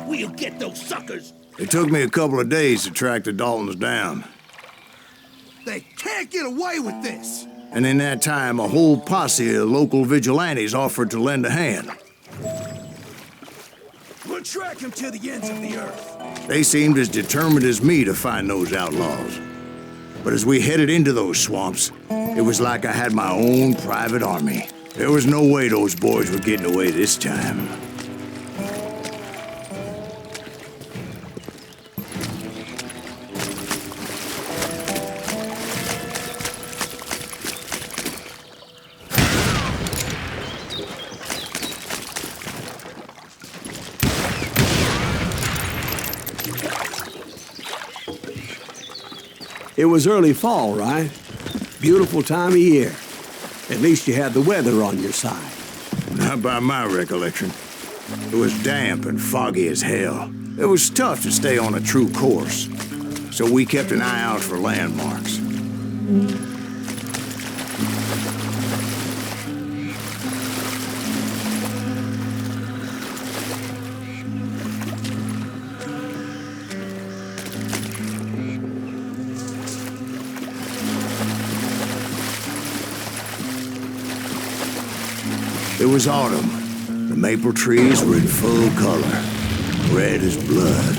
We'll get those suckers! It took me a couple of days to track the Daltons down. They can't get away with this! And in that time, a whole posse of local vigilantes offered to lend a hand. We'll track them to the ends of the earth. They seemed as determined as me to find those outlaws. But as we headed into those swamps, it was like I had my own private army. There was no way those boys were getting away this time. It was early fall, right? Beautiful time of year. At least you had the weather on your side. Not by my recollection. It was damp and foggy as hell. It was tough to stay on a true course, so we kept an eye out for landmarks. It was autumn. The maple trees were in full color, red as blood.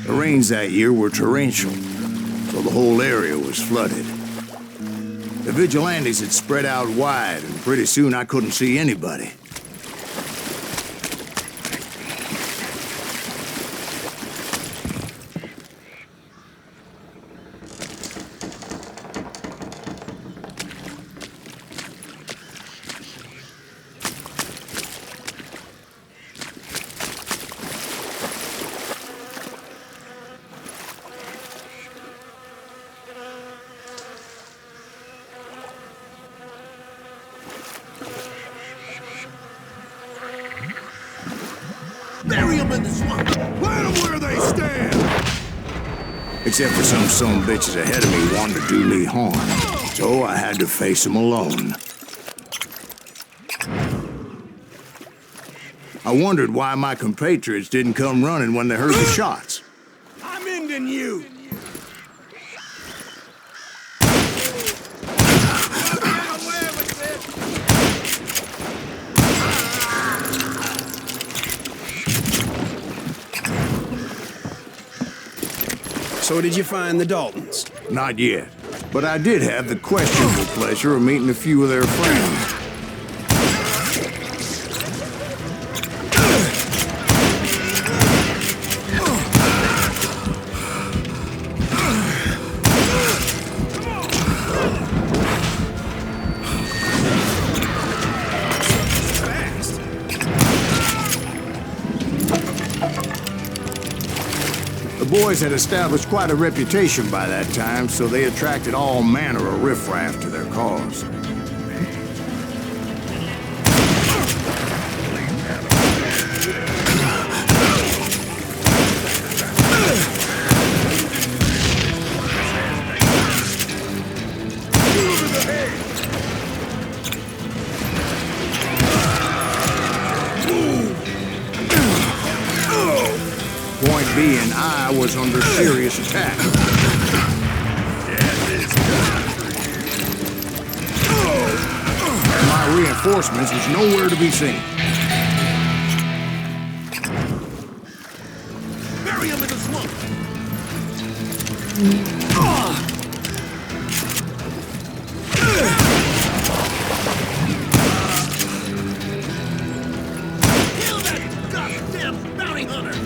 The rains that year were torrential, so the whole area was flooded. The vigilantes had spread out wide, and pretty soon I couldn't see anybody. Bury them in the swamp! Plant them where they stand! Except for some bitches ahead of me wanting to do me harm. So I had to face them alone. I wondered why my compatriots didn't come running when they heard the shots. I'm ending you! So did you find the Daltons? Not yet, but I did have the questionable pleasure of meeting a few of their friends. The boys had established quite a reputation by that time, so they attracted all manner of riffraff to their cause. Point being, I was under serious attack. My reinforcements was nowhere to be seen. Bury them in the swamp! Kill that goddamn bounty hunter!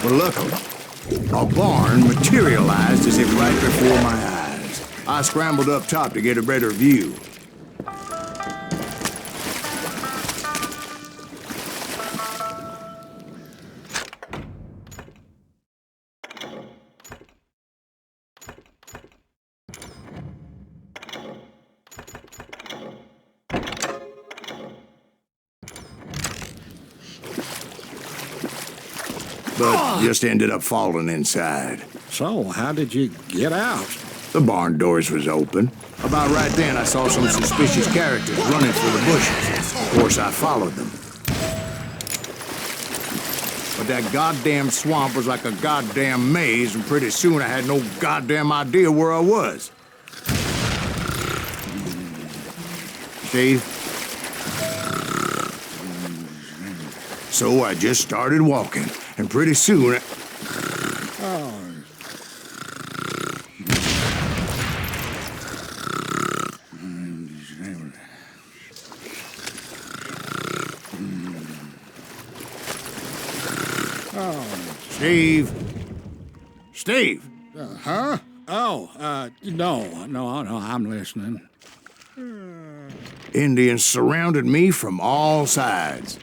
But luckily, a barn materialized as if right before my eyes. I scrambled up top to get a better view. But just ended up falling inside. So, how did you get out? The barn doors was open. About right then, I saw some suspicious characters running for the bushes. Of course, I followed them. But that goddamn swamp was like a goddamn maze, and pretty soon I had no goddamn idea where I was. Steve? So I just started walking, and pretty soon Steve? Steve? Huh? Oh, no, I'm listening. Indians surrounded me from all sides.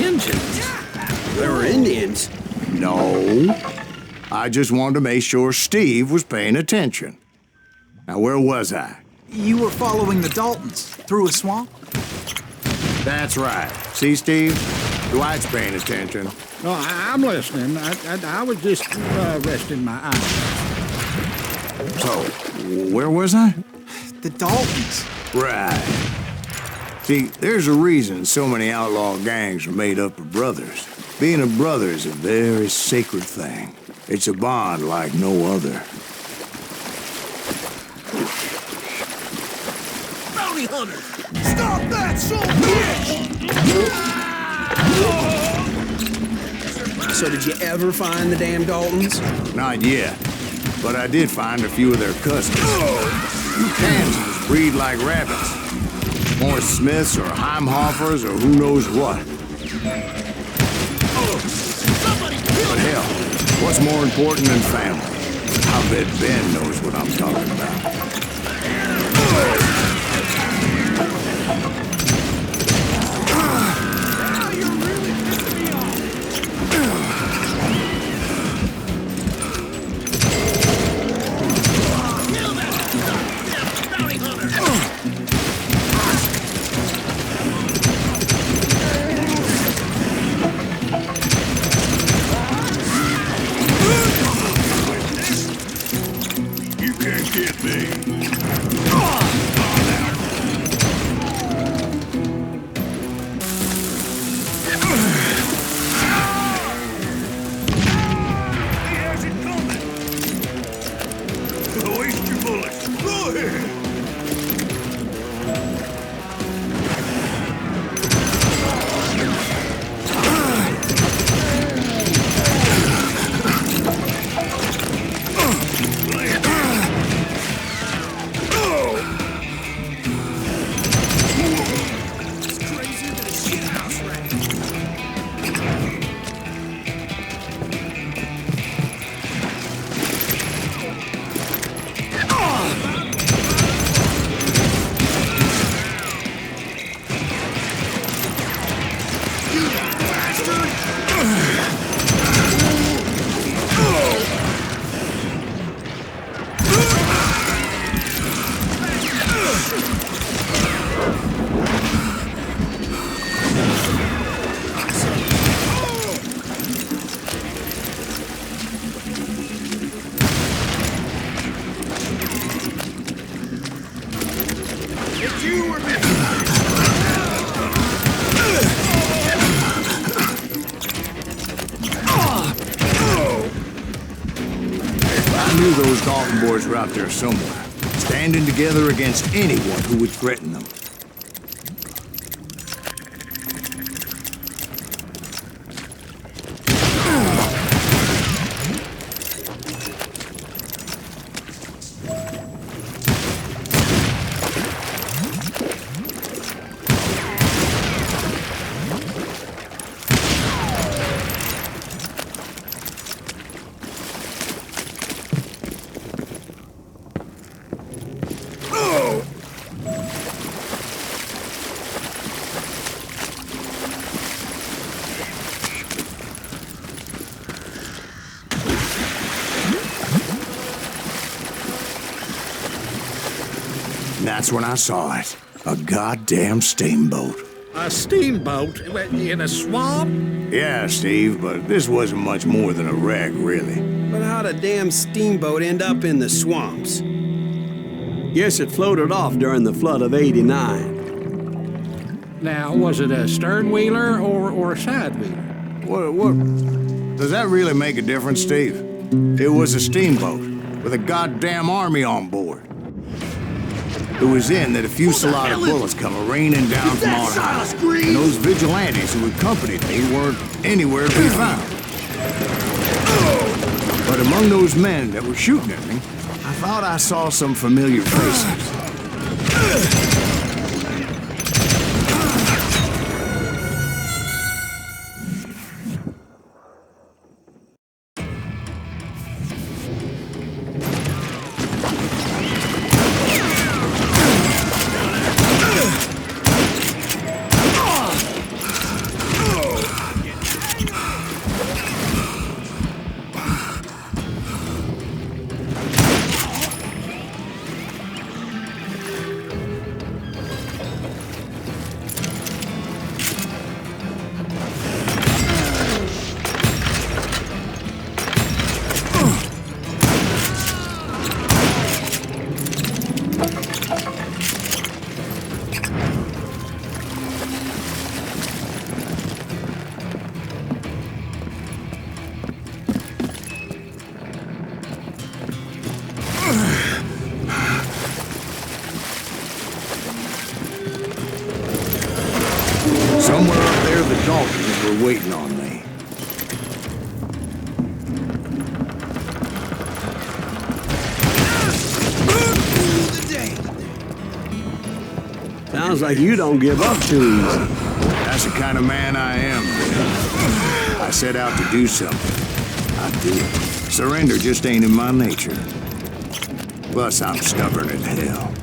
Indians? There were Indians? No. I just wanted to make sure Steve was paying attention. Now, where was I? You were following the Daltons through a swamp? That's right. See, Steve? Dwight's paying attention. No, I'm listening. I was just resting my eyes. So, where was I? The Daltons. Right. See, there's a reason so many outlaw gangs are made up of brothers. Being a brother is a very sacred thing. It's a bond like no other. Bounty hunters! Stop that, son of a bitch! So did you ever find the damn Daltons? Not yet, but I did find a few of their cousins. Kansans breed like rabbits. More Smiths or Heimhoffers or who knows what. But hell, what's more important than family? I bet Ben knows what I'm talking about. You can't get me. He has it coming. Waste your bullets. Go ahead. I knew those Dalton boys were out there somewhere, standing together against anyone who would threaten them. And that's when I saw it. A goddamn steamboat. A steamboat in a swamp? Yeah, Steve, but this wasn't much more than a wreck, really. But how'd a damn steamboat end up in the swamps? Guess it floated off during the flood of '89. Now, was it a stern wheeler or a side wheeler? What? Does that really make a difference, Steve? It was a steamboat with a goddamn army on board. It was then that a fusillade of bullets come raining down from on high. Silas Greaves? And those vigilantes who accompanied me weren't anywhere to be found. But among those men that were shooting at me, I thought I saw some familiar faces. Somewhere up there, the Daltons were waiting on me. Sounds like you don't give up too easy. That's the kind of man I am. I set out to do something. I do it. Surrender just ain't in my nature. Plus, I'm stubborn as hell.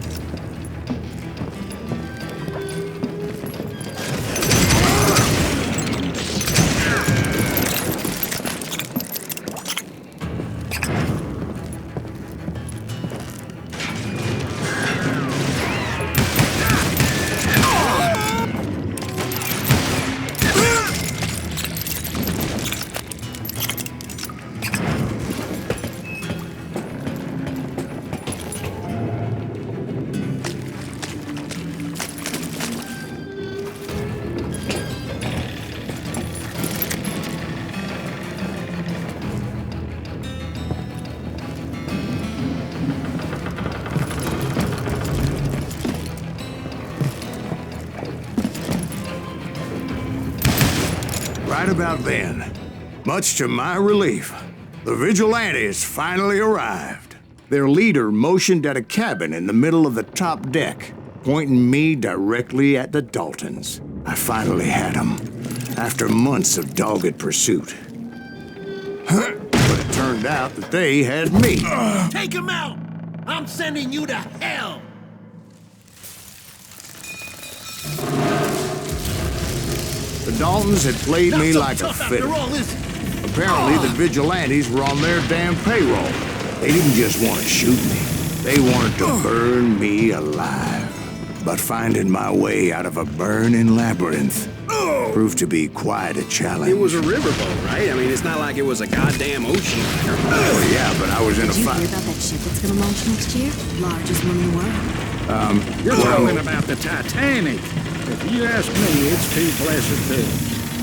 Right about then, much to my relief, the vigilantes finally arrived. Their leader motioned at a cabin in the middle of the top deck, pointing me directly at the Daltons. I finally had them, after months of dogged pursuit. But it turned out that they had me. Take him out! I'm sending you to hell! The Daltons had played me Not so like a tough fiddle. after all, is it? Apparently, the vigilantes were on their damn payroll. They didn't just want to shoot me. They wanted to burn me alive. But finding my way out of a burning labyrinth proved to be quite a challenge. It was a riverboat, right? I mean, it's not like it was a goddamn ocean liner. Oh, yeah, but I was in a Did you fight. hear about that ship that's gonna launch next year? Largest one in the world. You're talking about the Titanic. If you ask me, it's too blessed big.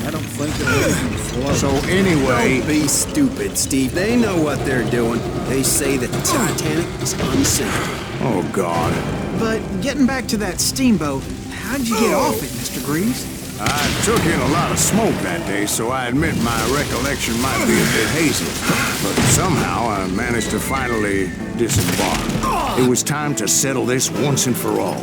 I don't think it will even float. So anyway, Don't be stupid, Steve. They know what they're doing. They say that the Titanic is unsinkable. oh God, But getting back to that steamboat, how'd you get off it, Mr. Greaves? I took in a lot of smoke that day, so I admit my recollection might be a bit hazy. But somehow I managed to finally disembark. It was time to settle this once and for all.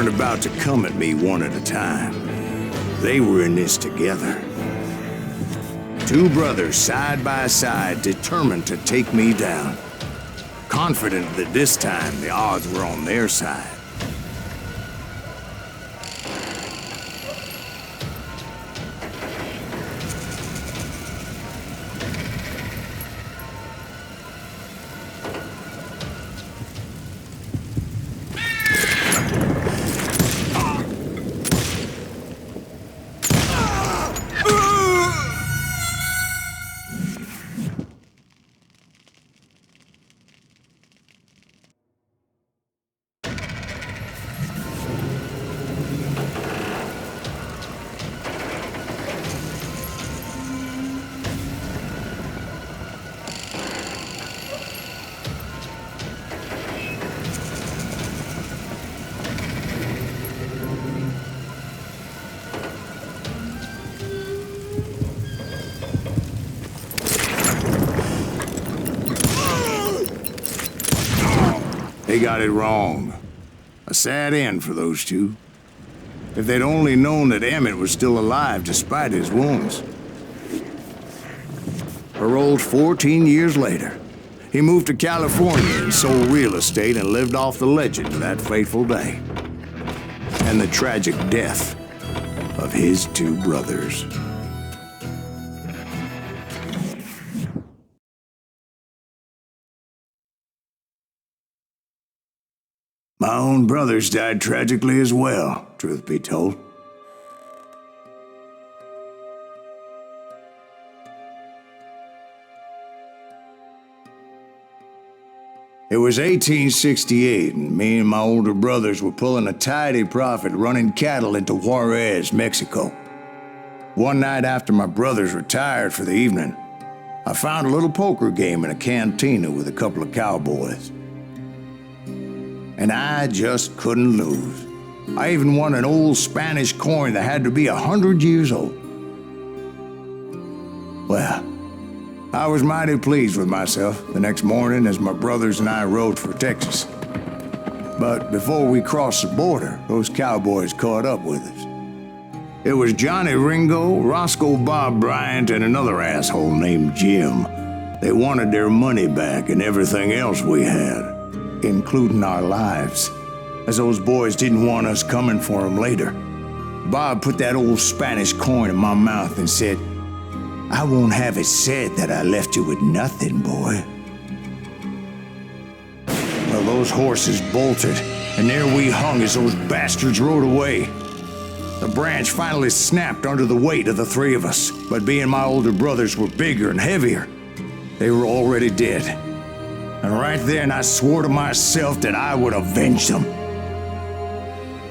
weren't about to come at me one at a time. They were in this together. Two brothers side by side, determined to take me down. Confident that this time the odds were on their side. They got it wrong. A sad end for those two. If they'd only known that Emmett was still alive despite his wounds. Paroled 14 years later, he moved to California and sold real estate and lived off the legend of that fateful day. And the tragic death of his two brothers. My own brothers died tragically as well, truth be told. It was 1868, and me and my older brothers were pulling a tidy profit running cattle into Juarez, Mexico. One night after my brothers retired for the evening, I found a little poker game in a cantina with a couple of cowboys. And I just couldn't lose. I even won an old Spanish coin that had to be 100 years old. Well, I was mighty pleased with myself the next morning as my brothers and I rode for Texas. But before we crossed the border, those cowboys caught up with us. It was Johnny Ringo, Roscoe Bob Bryant, and another asshole named Jim. They wanted their money back and everything else we had, including our lives, as those boys didn't want us coming for them later. Bob put that old Spanish coin in my mouth and said, "I won't have it said that I left you with nothing, boy." Well, those horses bolted, and there we hung as those bastards rode away. The branch finally snapped under the weight of the three of us, but being my older brothers were bigger and heavier, they were already dead. And right then I swore to myself that I would avenge them.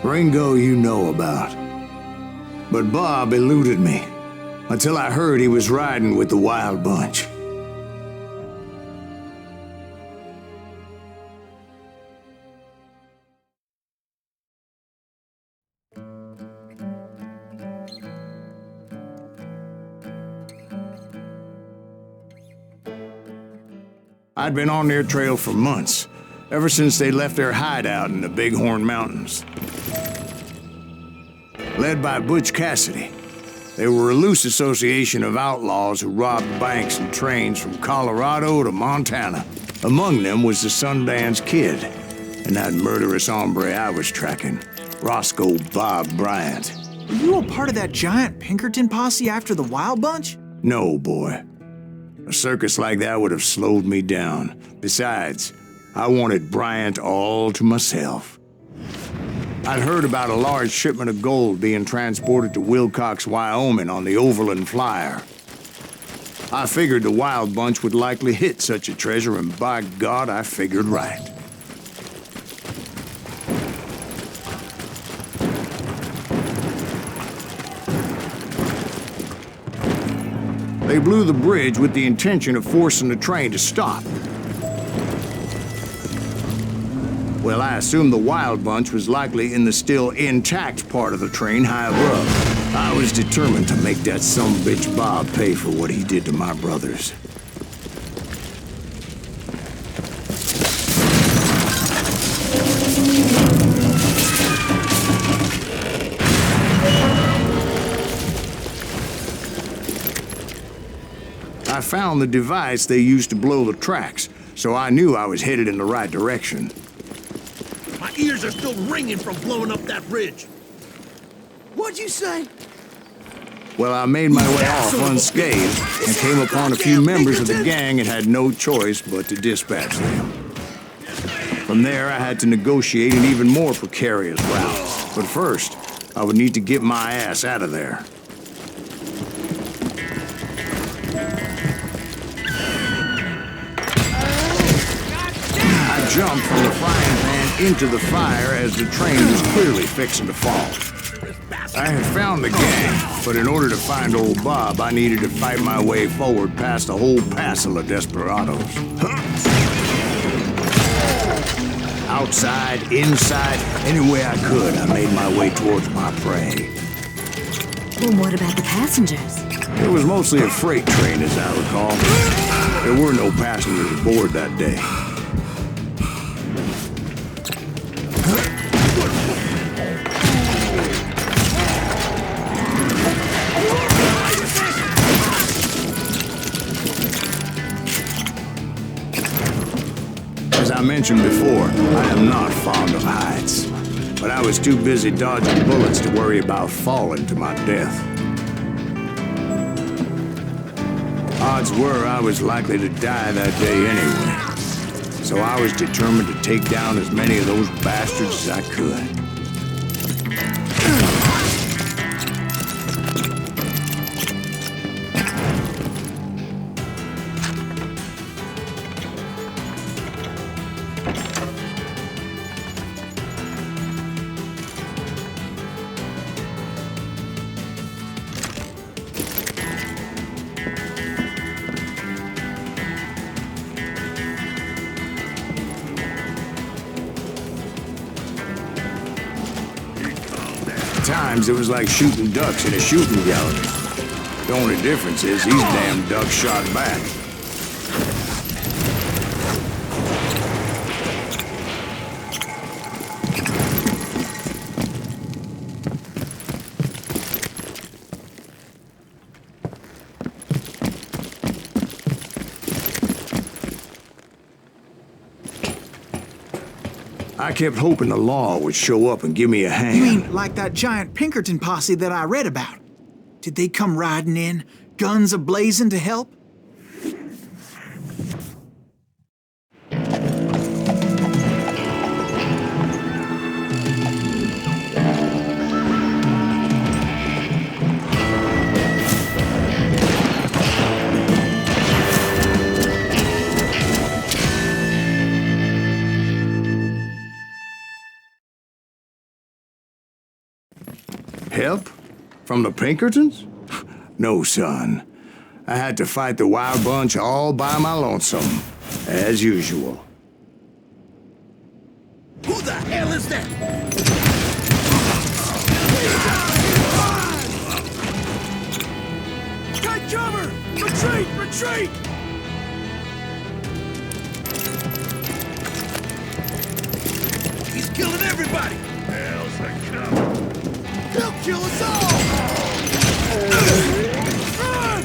Ringo you know about. But Bob eluded me, until I heard he was riding with the Wild Bunch. I'd been on their trail for months, ever since they left their hideout in the Bighorn Mountains. Led by Butch Cassidy, they were a loose association of outlaws who robbed banks and trains from Colorado to Montana. Among them was the Sundance Kid, and that murderous hombre I was tracking, Roscoe Bob Bryant. Were you a part of that giant Pinkerton posse after the Wild Bunch? No, boy. A circus like that would have slowed me down. Besides, I wanted Bryant all to myself. I'd heard about a large shipment of gold being transported to Wilcox, Wyoming on the Overland Flyer. I figured the Wild Bunch would likely hit such a treasure, and by God, I figured right. They blew the bridge with the intention of forcing the train to stop. Well, I assumed the Wild Bunch was likely in the still intact part of the train high above. I was determined to make that sumbitch Bob pay for what he did to my brothers. I found the device they used to blow the tracks, so I knew I was headed in the right direction. My ears are still ringing from blowing up that ridge. What'd you say? Well, I made my way off unscathed and came upon a few members of the gang and had no choice but to dispatch them. From there, I had to negotiate an even more precarious route. But first, I would need to get my ass out of there. I jumped from the frying pan into the fire as the train was clearly fixing to fall. I had found the gang, but in order to find old Bob, I needed to fight my way forward past a whole passel of desperados. Outside, inside, any way I could, I made my way towards my prey. Well, what about the passengers? It was mostly a freight train, as I recall. There were no passengers aboard that day. As I mentioned before, I am not fond of heights, but I was too busy dodging bullets to worry about falling to my death. Odds were I was likely to die that day anyway, so I was determined to take down as many of those bastards as I could. At times, it was like shooting ducks in a shooting gallery. The only difference is these damn ducks shot back. I kept hoping the law would show up and give me a hand. You mean like that giant Pinkerton posse that I read about? Did they come riding in, guns a-blazing to help? Help? From the Pinkertons? No, son. I had to fight the wild bunch all by my lonesome, as usual. Who the hell is that? Take cover! Retreat! Retreat! He's killing everybody! Hell's a cover! He'll kill us all! Run!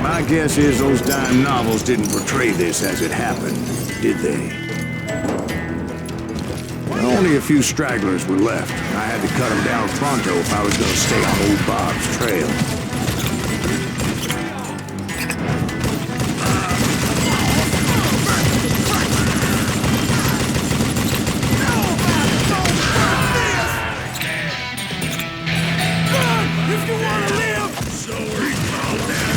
My guess is those dime novels didn't portray this as it happened, did they? Only a few stragglers were left. I had to cut them down pronto if I was going to stay on old Bob's trail. If you want to live! So are you called that?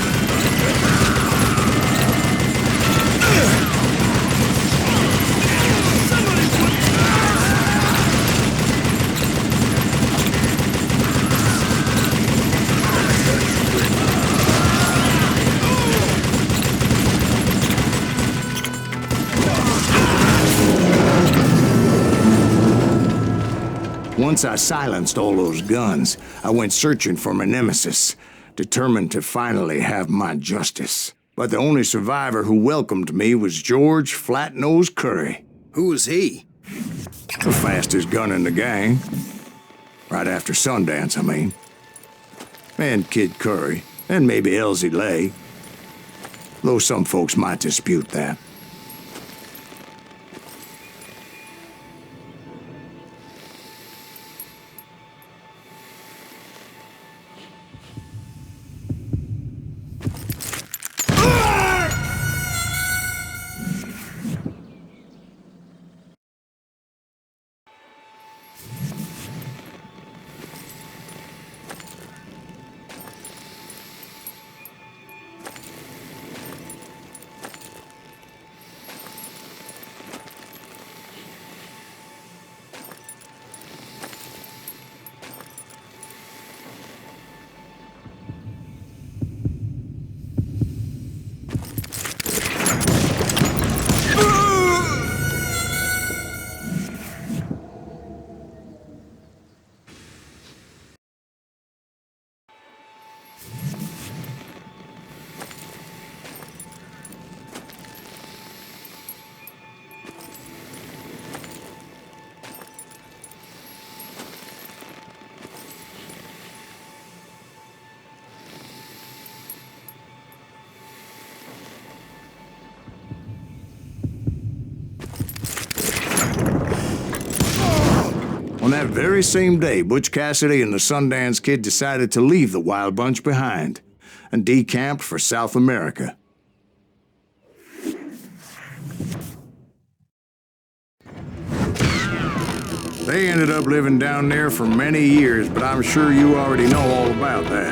Once I silenced all those guns, I went searching for my nemesis, determined to finally have my justice. But the only survivor who welcomed me was George Flat-Nosed Curry. Who was he? The fastest gun in the gang. Right after Sundance, I mean. And Kid Curry, and maybe Elsie Lay. Though some folks might dispute that. On that very same day, Butch Cassidy and the Sundance Kid decided to leave the Wild Bunch behind and decamped for South America. They ended up living down there for many years, but I'm sure you already know all about that.